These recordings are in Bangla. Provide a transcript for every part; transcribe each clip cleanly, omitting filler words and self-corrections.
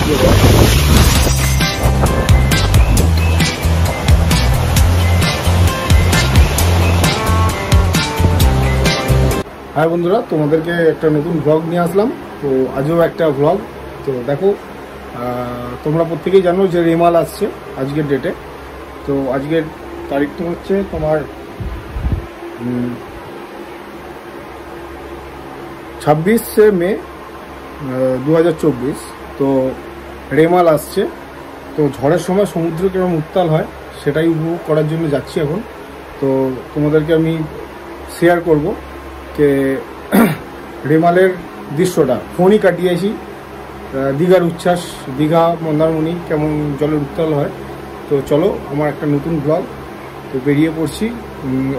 হাই বন্ধুরা, তোমাদেরকে একটা নতুন ব্লগ নিয়ে আসলাম। তো আজও একটা ব্লগ। তো দেখো, তোমরা প্রত্যেকেই জানো যে রেমাল আসছে আজকের ডেটে। তো আজকের তারিখটা হচ্ছে তোমার 26শে মে 2024। তো রেমাল আসছে। তো ঝড়ের সময় সমুদ্র কিরকম উত্তাল হয় সেটাই উপভোগ করার জন্য যাচ্ছি এখন। তো তোমাদেরকে আমি শেয়ার করব যে রেমালের দৃশ্যটা। ফোনই কাটিয়েছি দীঘার উচ্ছ্বাস, দীঘা মন্দারমণি কেমন জলের উত্তাল হয়। তো চলো, আমার একটা নতুন ব্লগ। তো বেরিয়ে পড়ছি,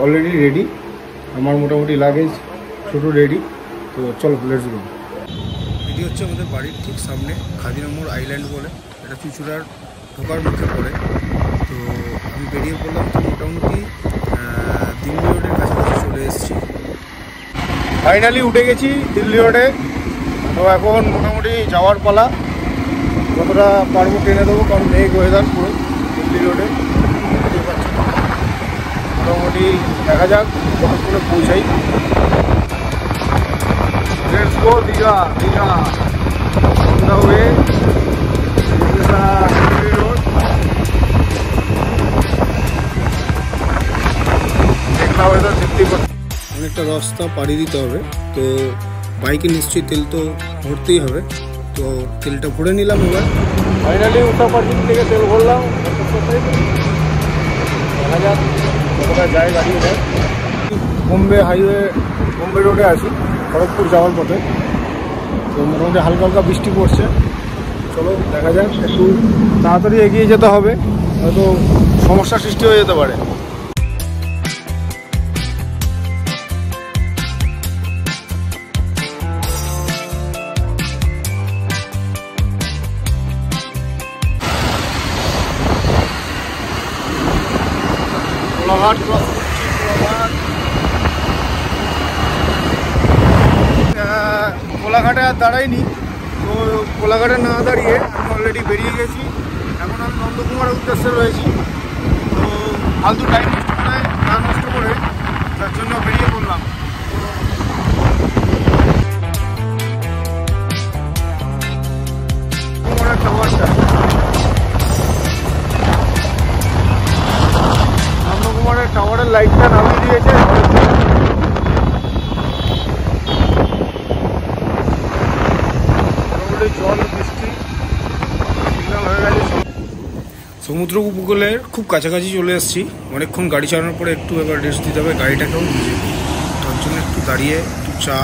অলরেডি রেডি। আমার মোটামুটি লাগেজ ছোটো রেডি। তো চলো, লেটস গো। এটি হচ্ছে আমাদের বাড়ির ঠিক সামনে খাদিরামোড় আইল্যান্ড বলে, এটা চুঁচুড়ার ঢোকার মুখে পড়ে। তো আমি বেরিয়ে পড়লাম। তো মোটামুটি দিল্লি রোডের কাছাকাছি চলে এসেছি। ফাইনালি উঠে গেছি দিল্লি রোডে। তো এখন মোটামুটি যাওয়ার পালা। কতটা পারবো টেনে দেবো, কারণ মেঘ ওয়েদার পুরো দিল্লি রোডে। মোটামুটি দেখা যাক কতক্ষণে পৌঁছাই। Let's go Digha. দীঘা সন্ধ্যা হয়ে দিল্লি রোড। মেঘলা ওয়েদার দেখতেই পাচ্ছি। অনেকটা রাস্তা পাড়ি দিতে হবে। তো বাইকে নিশ্চয়ই তেল তো ভরতেই হবে। তো তেলটা ভরে নিলাম। এবার ফাইনালি উত্তর পার্কিং থেকে তেল ভরলাম। দেখা যাক কতটা যায় গাড়ি যায়। বোম্বে হাইওয়ে, বোম্বে রোডে আছি খড়গপুর যাওয়ার পথে। তো মোটামুটি হালকা হালকা বৃষ্টি পড়ছে। চলো দেখা যাক, একটু তাড়াতাড়ি এগিয়ে যেতে হবে, হয়তো সমস্যার সৃষ্টি হয়ে যেতে পারে। কোলাঘাটে আর দাঁড়াইনি। তো কোলাঘাটে না দাঁড়িয়ে আমি অলরেডি বেরিয়ে গেছি। এখন আমি নন্দকুমারের উদ্দেশ্যে রয়েছি। তো ফালতু টাইম নষ্ট করে তার জন্য বেরিয়ে পড়লাম। নন্দকুমারের টাওয়ারের লাইটটা নামিয়ে দিয়েছে। জল বৃষ্টি হয়ে গেছে। সমুদ্র উপকূলের খুব কাছাকাছি চলে এসেছি। অনেকক্ষণ গাড়ি চালানোর পরে একটু এবার রেস্ট দিতে হবে গাড়িটাকেও নিজে। তার জন্য একটু দাঁড়িয়ে একটু চা,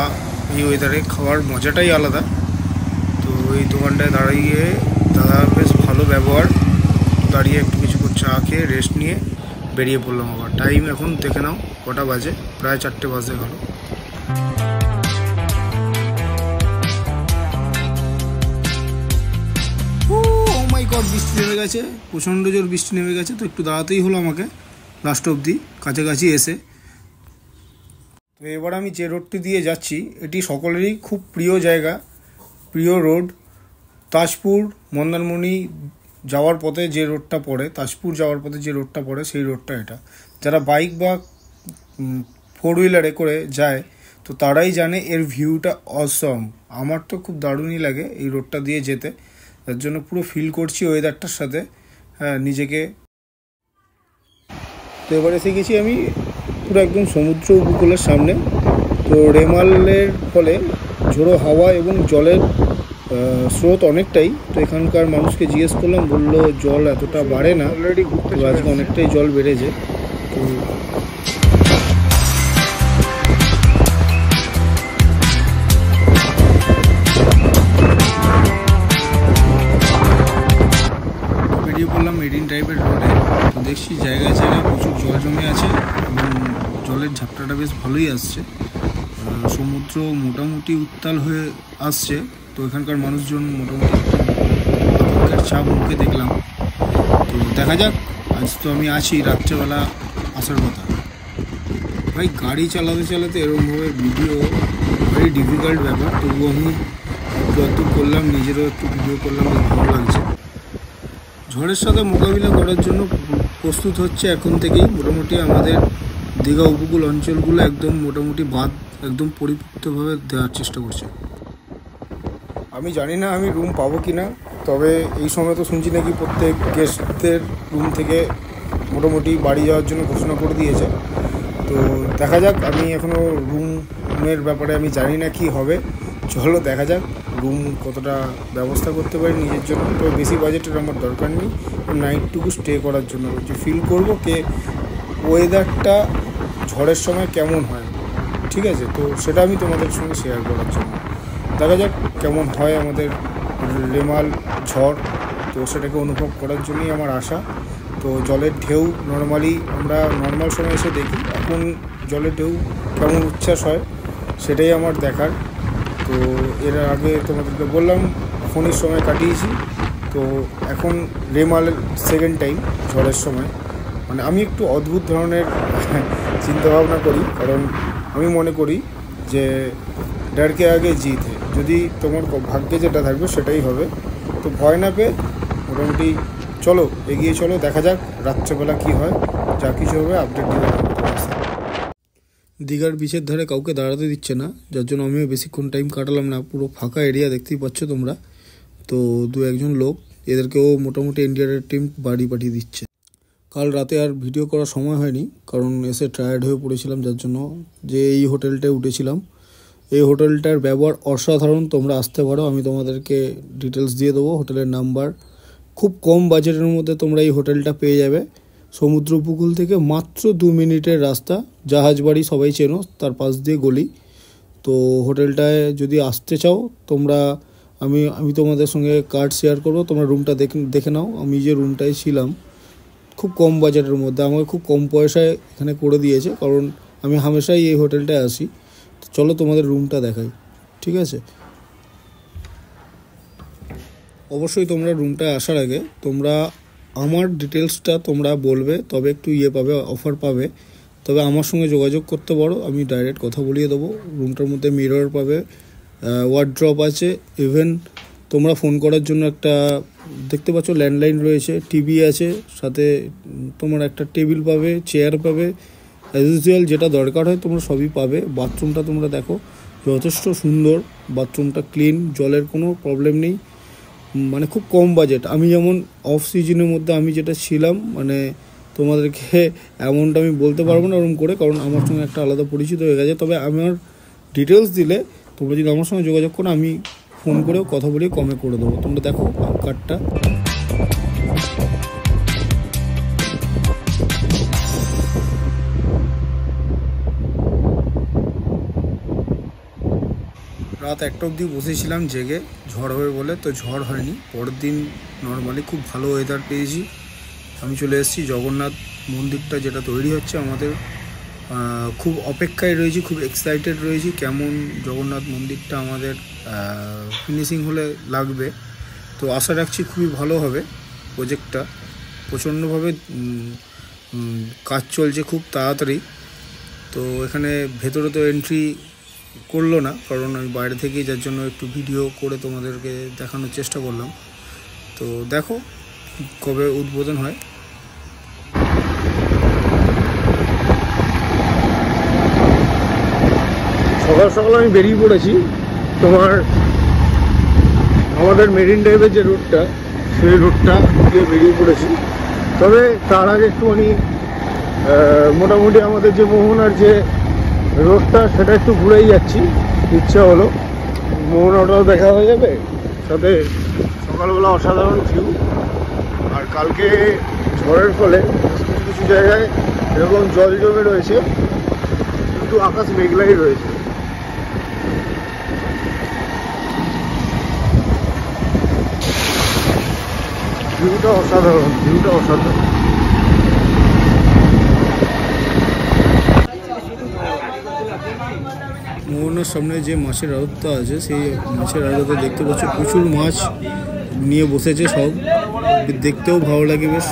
এই ওয়েদারে খাওয়ার মজাটাই আলাদা। তো এই দোকানটায় দাঁড়িয়ে দাদা বেশ ভালো ব্যবহার। দাঁড়িয়ে একটু কিছুক্ষণ চা খেয়ে রেস্ট নিয়ে বেরিয়ে পড়লাম। আবার টাইম এখন দেখে নাও কটা বাজে, প্রায় 4টে বাজে গেল। বৃষ্টি নেমে গেছে, প্রচণ্ড জোর বৃষ্টি নেমে গেছে। তো একটু দাঁড়াতেই হলো আমাকে লাস্ট অবধি, কাছাকাছি এসে। তো এবার আমি যে রোডটি দিয়ে যাচ্ছি, এটি সকলেরই খুব প্রিয় জায়গা, প্রিয় রোড। তাজপুর মন্দারমণি যাওয়ার পথে যে রোডটা পড়ে, তাজপুর যাওয়ার পথে যে রোডটা পড়ে, সেই রোডটা এটা। যারা বাইক বা 4 হুইলারে করে যায় তো তারাই জানে এর ভিউটা অসম। আমার তো খুব দারুণই লাগে এই রোডটা দিয়ে যেতে। তার জন্য পুরো ফিল করছি ওয়েদারটার সাথে, হ্যাঁ, নিজেকে। তো এবার এসে গেছি আমি পুরো একদম সমুদ্র উপকূলের সামনে। তো রেমালের ফলে ঝোড়ো হাওয়া এবং জলের স্রোত অনেকটাই। তো এখানকার মানুষকে জিজ্ঞেস করলাম, বললো জল এতটা বাড়ে না, অলরেডি ঘুরতে আজকে অনেকটাই জল বেড়েছে। তো বেরিয়ে পড়লাম মেরিন ড্রাইভের রোডে। তো দেখছি জায়গায় জায়গায় প্রচুর জল জমে আছে এবং জলের ঝাপটাটা বেশ ভালোই আসছে। সমুদ্র মোটামুটি উত্তাল হয়ে আসছে। তো এখানকার মানুষজন মোটামুটি চাপ মুখে দেখলাম। তো দেখা যাক, আজ তো আমি আছি, রাত্রেবেলা আসার কথা। ভাই গাড়ি চালাতে চালাতে এরকমভাবে ভিডিও ভেরি ডিফিকাল্ট ব্যাপার। তবু আমি যতদূর করলাম নিজেরও একটু ভিডিও করলাম, বেশ ভালো লাগছে। ঝড়ের সাথে মোকাবিলা করার জন্য প্রস্তুত হচ্ছে এখন থেকেই। মোটামুটি আমাদের দীঘা উপকূল অঞ্চলগুলো একদম মোটামুটি বাঁধ একদম পরিপুক্তভাবে দেওয়ার চেষ্টা করছে। আমি জানি না আমি রুম পাবো কি না, তবে এই সময় তো শুনছি নাকি প্রত্যেক গেস্টদের রুম থেকে মোটামুটি বাড়ি যাওয়ার জন্য ঘোষণা করে দিয়েছে। তো দেখা যাক, আমি এখনও রুমের ব্যাপারে আমি জানি না কি হবে। চলো দেখা যাক রুম কতটা ব্যবস্থা করতে পারি নিজের জন্য। তো বেশি বাজেটের আমার দরকার নেই, নাইটটুকু স্টে করার জন্য যে ফিল করবো কে ওয়েদারটা ঝড়ের সময় কেমন হয়, ঠিক আছে? তো সেটা আমি তোমাদের সঙ্গে শেয়ার করার জন্য। দেখা যাক কেমন হয় আমাদের রেমাল ঝড়, তো সেটাকে অনুভব করার জন্যই আমার আশা। তো জলের ঢেউ নর্মালি আমরা নর্মাল সময় এসে দেখি, এখন জলের ঢেউ কেমন উচ্ছ্বাস হয় সেটাই আমার দেখার। তো এর আগে তোমাদেরকে বললাম ফোনের সময় কাটিয়েছি, তো এখন রেমালের সেকেন্ড টাইম ঝড়ের সময়। মানে আমি একটু অদ্ভুত ধরনের চিন্তাভাবনা করি, কারণ আমি মনে করি যে ডরকে আগে জিত হয়। যদি তোমার ভাগ্যে যেটা থাকবে সেটাই হবে। তো ভয় না পেয়ে মোটামুটি চলো এগিয়ে চলো, দেখা যাক রাত্রেবেলা কি হয়। যা কিছু হবে আপডেট দিয়ে দেবো। দীঘার বিচের ধারে কাউকে দাঁড়াতে দিচ্ছে না, যার জন্য আমিও বেশিক্ষণ টাইম কাটালাম না। পুরো ফাঁকা এরিয়া দেখতেই পাচ্ছ তোমরা। তো দু একজন লোক, এদেরকেও মোটামুটি এনডিআরএফ টিম বাড়ি পাঠিয়ে দিচ্ছে। কাল রাতে আর ভিডিও করার সময় হয়নি, কারণ এসে টায়ার্ড হয়ে পড়েছিলাম, যার জন্য যে এই হোটেলটায় উঠেছিলাম। এই হোটেলটার ব্যবহার অসাধারণ, তোমরা আসতে পারো। আমি তোমাদেরকে ডিটেলস দিয়ে দেবো, হোটেলের নাম্বার। খুব কম বাজেটের মধ্যে তোমরা এই হোটেলটা পেয়ে যাবে। সমুদ্র উপকূল থেকে মাত্র 2 মিনিটের রাস্তা। জাহাজ বাড়ি সবাই চেনো, তার পাশ দিয়ে গলি। তো হোটেলটায় যদি আসতে চাও তোমরা, আমি তোমাদের সঙ্গে কার্ড শেয়ার করবো, তোমরা রুমটা দেখে নাও। আমি যে রুমটায় ছিলাম খুব কম বাজেটের মধ্যে, আমাকে খুব কম পয়সায় এখানে করে দিয়েছে, কারণ আমি হামেশাই এই হোটেলটায় আসি। তো চলো তোমাদের রুমটা দেখাই, ঠিক আছে? অবশ্যই তোমরা রুমটায় আসার আগে তোমরা আমার ডিটেলসটা তোমরা বলবে, তবে একটু পাবে, অফার পাবে। তবে আমার সঙ্গে যোগাযোগ করতে পারো, আমি ডাইরেক্ট কথা বলিয়ে দেবো। রুমটার মধ্যে মিরর পাবে, ওয়ার্ড্রপ আছে, ইভেন তোমরা ফোন করার জন্য একটা দেখতে পাচ্ছ ল্যান্ডলাইন রয়েছে, টিভি আছে, সাথে তোমার একটা টেবিল পাবে, চেয়ার পাবে, অ্যাজ ইউজুয়াল যেটা দরকার হয় তোমরা সবই পাবে। বাথরুমটা তোমরা দেখো যথেষ্ট সুন্দর, বাথরুমটা ক্লিন, জলের কোনো প্রবলেম নেই। মানে খুব কম বাজেট। আমি যেমন অফ সিজনের মধ্যে আমি যেটা ছিলাম, মানে তোমাদেরকে অ্যামাউন্ট আমি বলতে পারবো না ওরকম করে, কারণ আমার সঙ্গে একটা আলাদা পরিচিত হয়ে গেছে। তবে আমার ডিটেলস দিলে তোমরা যদি আমার সঙ্গে যোগাযোগ করো, আমি ফোন করেও কথা বলিয়ে কমে করে দেবো। তোমরা দেখো কার্ডটা। রাত 1টা অবধি বসেছিলাম জেগে, ঝড় হবে বলে। তো ঝড় হয়নি, পরের দিন নর্মালি খুব ভালো ওয়েদার পেয়েছি। আমি চলে এসেছি জগন্নাথ মন্দিরটা যেটা তৈরি হচ্ছে আমাদের, খুব অপেক্ষায় রয়েছি, খুব এক্সাইটেড রয়েছি কেমন জগন্নাথ মন্দিরটা আমাদের ফিনিশিং হলে লাগবে। তো আশা রাখছি খুবই ভালো হবে প্রজেক্টটা। প্রচণ্ডভাবে কাজ চলছে খুব তাড়াতাড়ি। তো এখানে ভেতরে তো এন্ট্রি করলো না, কারণ আমি বাইরে থেকেই, যার জন্য একটু ভিডিও করে তোমাদেরকে দেখানোর চেষ্টা করলাম। তো দেখো কবে উদ্বোধন হয়। সকাল সকাল আমি বেরিয়ে পড়েছি তোমার আমাদের মেরিন ড্রাইভের যে রুটটা, সেই রুটটা দিয়ে বেরিয়ে পড়েছি। তবে তার আগে একটুখানি মোটামুটি আমাদের যে মোহনার যে রোডটা, সেটা একটু ঘুরেই যাচ্ছি, ইচ্ছা হলো। মোহনাটাও দেখা হয়ে যাবে, সাথে সকালবেলা অসাধারণ ভিউ। আর কালকে ঝড়ের ফলে কিছু কিছু জায়গায় এরকম জল জমে রয়েছে, কিন্তু আকাশ মেঘলাই রয়েছে। ভিউটা অসাধারণ, ভিউটা অসাধারণ। মোহনার সামনে যে মাছের আড়তটা আছে, সেই মাছের আড়তে দেখতে পাচ্ছ প্রচুর মাছ নিয়ে বসেছে সব। দেখতেও ভালো লাগে, বেশ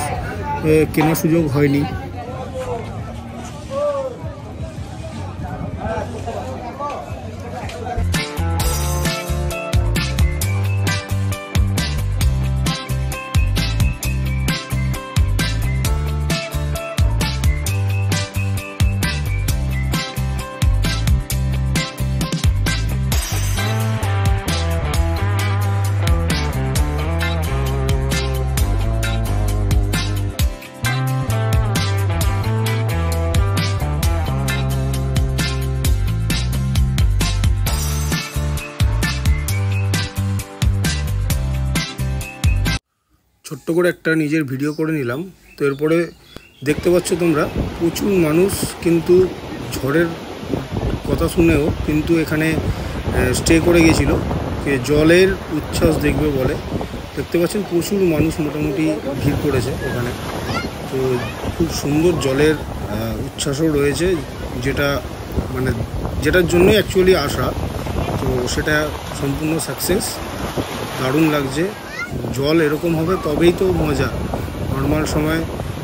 কেনার সুযোগ হয়নি। ছোট্ট করে একটা নিজের ভিডিও করে নিলাম। তো এরপরে দেখতে পাচ্ছ তোমরা প্রচুর মানুষ কিন্তু ঝড়ের কথা শুনেও কিন্তু এখানে স্টে করে গেছিল, জলের উচ্ছ্বাস দেখবে বলে। দেখতে পাচ্ছেন প্রচুর মানুষ মোটামুটি ভিড় করেছে ওখানে। তো খুব সুন্দর জলের উচ্ছ্বাসও রয়েছে, যেটা মানে যেটার জন্যই অ্যাকচুয়ালি আসা। তো সেটা সম্পূর্ণ সাকসেস, দারুণ লাগছে। জল এরকম হবে তবেই তো মজা, নর্মাল সময়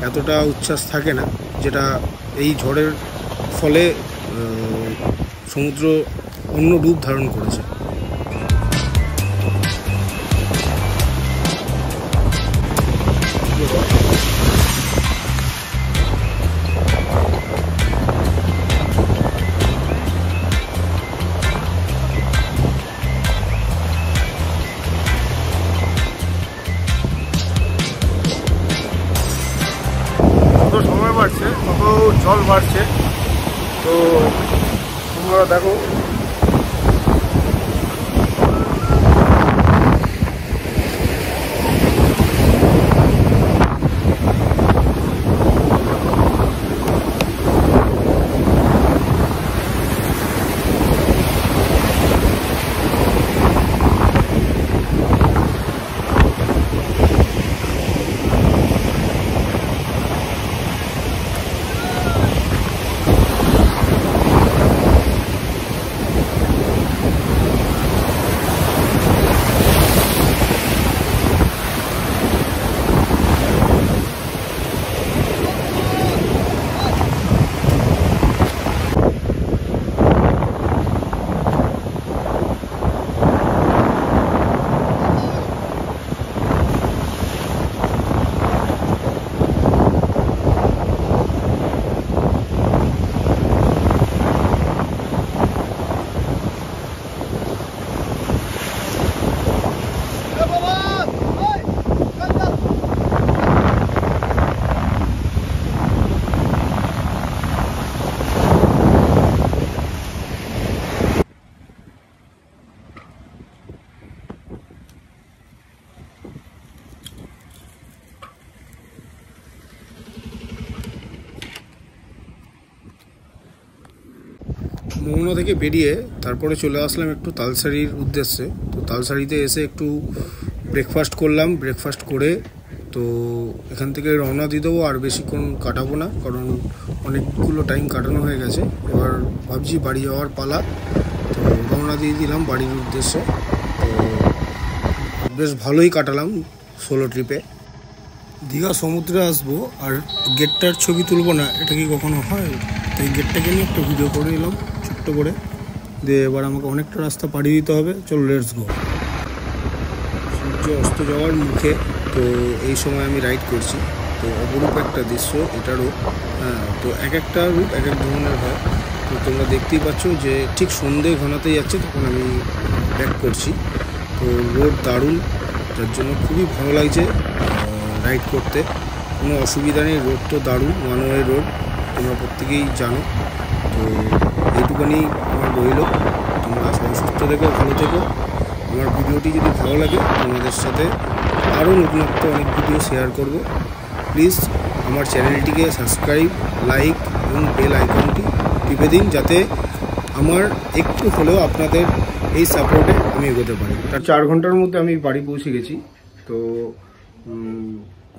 এতটা উচ্ছ্বাস থাকে না, যেটা এই ঝড়ের ফলে সমুদ্র অন্য রূপ ধারণ করেছে। যত সময় বাড়ছে তত জল বাড়ছে। তো তোমরা দেখো মোহনা থেকে বেরিয়ে তারপরে চলে আসলাম একটু তালসারির উদ্দেশ্যে। তো তালসারিতে এসে একটু ব্রেকফাস্ট করলাম, ব্রেকফাস্ট করে তো এখান থেকে রওনা দিয়ে দেবো। আর বেশিক্ষণ কাটাবো না, কারণ অনেকগুলো টাইম কাটানো হয়ে গেছে। এবার ভাবছি বাড়ি যাওয়ার পালা। তো রওনা দিয়ে দিলাম বাড়ির উদ্দেশ্যে। তো বেশ ভালোই কাটালাম সোলো ট্রিপে। দীঘা সমুদ্রে আসবো আর গেটটার ছবি তুলবো না, এটা কি কখনো হয়? তো এই গেটটাকে নিয়ে একটা ভিডিও করে নিলাম ছোট্ট করে। দিয়ে এবার আমাকে অনেকটা রাস্তা পাড়িয়ে দিতে হবে। চলো লেটস গো। সূর্য অস্ত যাওয়ার মুখে, তো এই সময় আমি রাইড করছি। তো অপরূপ একটা দৃশ্য এটারও। হ্যাঁ, তো এক একটা রূপ এক এক ধরনের হয়। তো তোমরা দেখতেই পাচ্ছ যে ঠিক সন্ধে ঘনাতে যাচ্ছে তখন আমি ব্যাক করছি। তো রোড দারুণ, যার জন্য খুবই ভালো লাগছে রাইড করতে, কোনো অসুবিধা নেই। রোড তো দারুণ, ওয়ান ওয়ে রোড, তোমরা প্রত্যেকেই জানো। তো এইটুখানি আমার রইল। তোমরা সবাই সুস্থ থেকো, ভালো থেকো। আমার ভিডিওটি যদি ভালো লাগে তোমাদের সাথে আরও নতুনত্ব অনেক ভিডিও শেয়ার করব। প্লিজ আমার চ্যানেলটিকে সাবস্ক্রাইব, লাইক এবং বেল আইকনটি টিপে দিন, যাতে আমার একটু হলেও আপনাদের এই সাপোর্টে আমি এগোতে পারি। তার 4 ঘন্টার মধ্যে আমি বাড়ি পৌঁছে গেছি। তো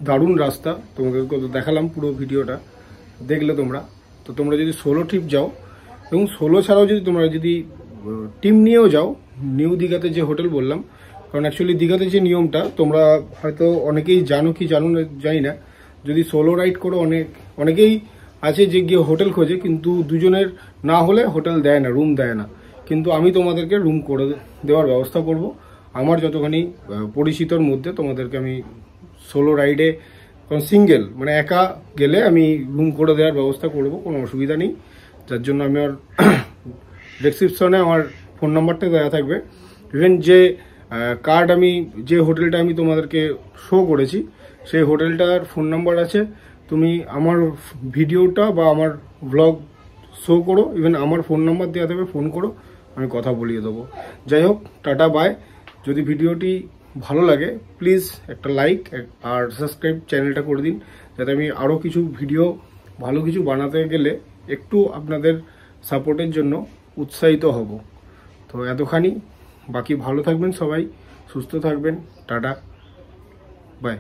দারুণ রাস্তা, তোমাদেরকে তো দেখালাম পুরো ভিডিওটা দেখলে তোমরা। তো তোমরা যদি সোলো ট্রিপ যাও, এবং সোলো ছাড়াও যদি তোমরা যদি টিম নিয়েও যাও, নিউ দীঘাতে যে হোটেল বললাম, কারণ অ্যাকচুয়ালি দীঘাতে যে নিয়মটা তোমরা হয়তো অনেকেই জানো কি জানো না জানি না, যদি সোলো রাইড করো অনেকেই আছে যে গিয়ে হোটেল খোঁজে, কিন্তু দুজনের না হলে হোটেল দেয় না, রুম দেয় না। কিন্তু আমি তোমাদেরকে রুম করে দেওয়ার ব্যবস্থা করব আমার যতখানি পরিচিতর মধ্যে। তোমাদেরকে আমি সোলো রাইডে, কারণ সিঙ্গেল মানে একা গেলে আমি রুম করে দেওয়ার ব্যবস্থা করব, কোনো অসুবিধা নেই। যার জন্য আমি আর ডেসক্রিপশনে আমার ফোন নাম্বারটা দেওয়া থাকবে। ইভেন যে কার্ড আমি যে হোটেলটা আমি তোমাদেরকে শো করেছি সেই হোটেলটার ফোন নাম্বার আছে। তুমি আমার ভিডিওটা বা আমার ব্লগ শো করো, ইভেন আমার ফোন নাম্বার দেওয়া থাকবে, ফোন করো, আমি কথা বলিয়ে দেবো। যাই হোক, টাটা বাই। যদি ভিডিওটি ভালো লাগে প্লিজ একটা লাইক আর সাবস্ক্রাইব চ্যানেলটা করে দিন, যাতে আমি আরও কিছু ভিডিও ভালো কিছু বানাতে গেলে একটু আপনাদের সাপোর্টের জন্য উৎসাহিত হব। তো এতখানি, বাকি ভালো থাকবেন সবাই, সুস্থ থাকবেন, টাটা, বাই।